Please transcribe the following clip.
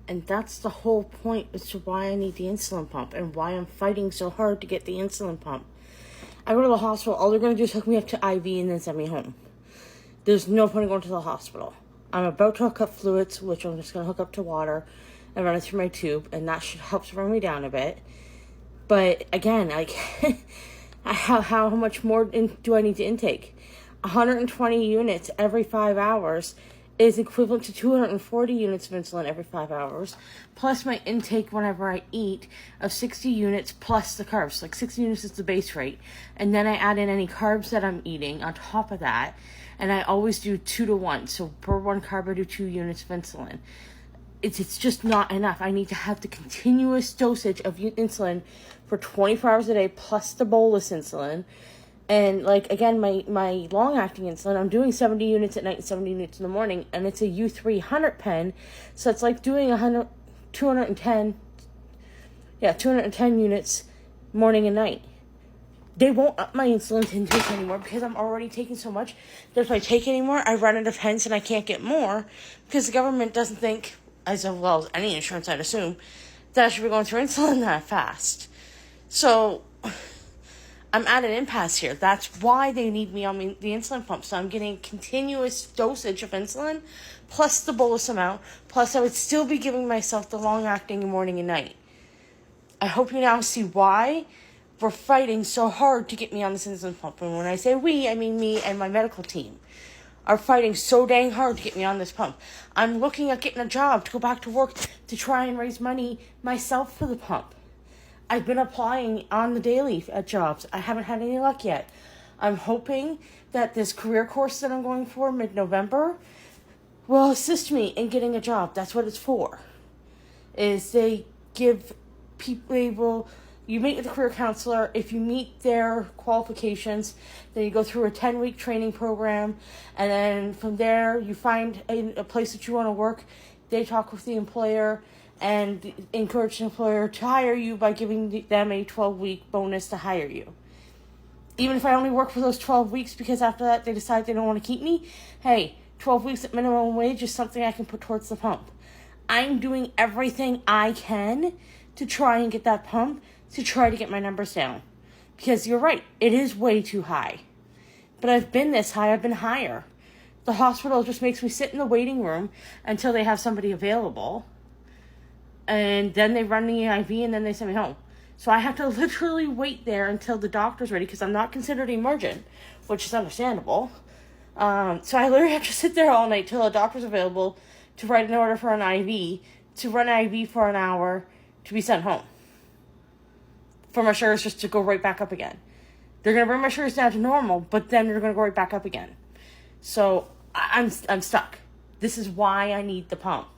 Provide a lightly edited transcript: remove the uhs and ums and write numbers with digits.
And that's the whole point as to why I need the insulin pump and why I'm fighting so hard to get the insulin pump. I go to the hospital, all they're going to do is hook me up to IV and then send me home. There's no point in going to the hospital. I'm about to hook up fluids, which I'm just going to hook up to water and run it through my tube, and that should help bring me down a bit. But again, like, how much more do I need to intake? 120 units every 5 hours is equivalent to 240 units of insulin every 5 hours, plus my intake whenever I eat of 60 units plus the carbs. Like 60 units is the base rate. And then I add in any carbs that I'm eating on top of that. And I always do 2 to 1. So per 1 carb, I do 2 units of insulin. It's just not enough. I need to have the continuous dosage of insulin for 24 hours a day plus the bolus insulin. And, like, again, my long-acting insulin, I'm doing 70 units at night and 70 units in the morning, and it's a U300 pen, so it's like doing 210 units morning and night. They won't up my insulin intake anymore because I'm already taking so much that if I take any more, I run out of pens and I can't get more because the government doesn't think, as well as any insurance I'd assume, that I should be going through insulin that fast. So I'm at an impasse here. That's why they need me on the insulin pump. So I'm getting continuous dosage of insulin, plus the bolus amount, plus I would still be giving myself the long-acting morning and night. I hope you now see why we're fighting so hard to get me on this insulin pump. And when I say we, I mean me and my medical team are fighting so dang hard to get me on this pump. I'm looking at getting a job to go back to work to try and raise money myself for the pump. I've been applying on the daily at jobs. I haven't had any luck yet. I'm hoping that this career course that I'm going for mid-November will assist me in getting a job. That's what it's for. Is they give people, you meet with a career counselor. If you meet their qualifications, then you go through a 10-week training program. And then from there, you find a place that you want to work. They talk with the employer and encourage the employer to hire you by giving them a 12-week bonus to hire you. Even if I only work for those 12 weeks because after that they decide they don't want to keep me, hey, 12 weeks at minimum wage is something I can put towards the pump. I'm doing everything I can to try and get that pump, to try to get my numbers down. Because you're right, it is way too high. But I've been this high, I've been higher. The hospital just makes me sit in the waiting room until they have somebody available. And then they run the IV and then they send me home. So I have to literally wait there until the doctor's ready because I'm not considered emergent, which is understandable. So I literally have to sit there all night till a doctor's available to write an order for an IV, to run an IV for an hour, to be sent home. For my sugars just to go right back up again. They're going to bring my sugars down to normal, but then they're going to go right back up again. So I'm stuck. This is why I need the pump.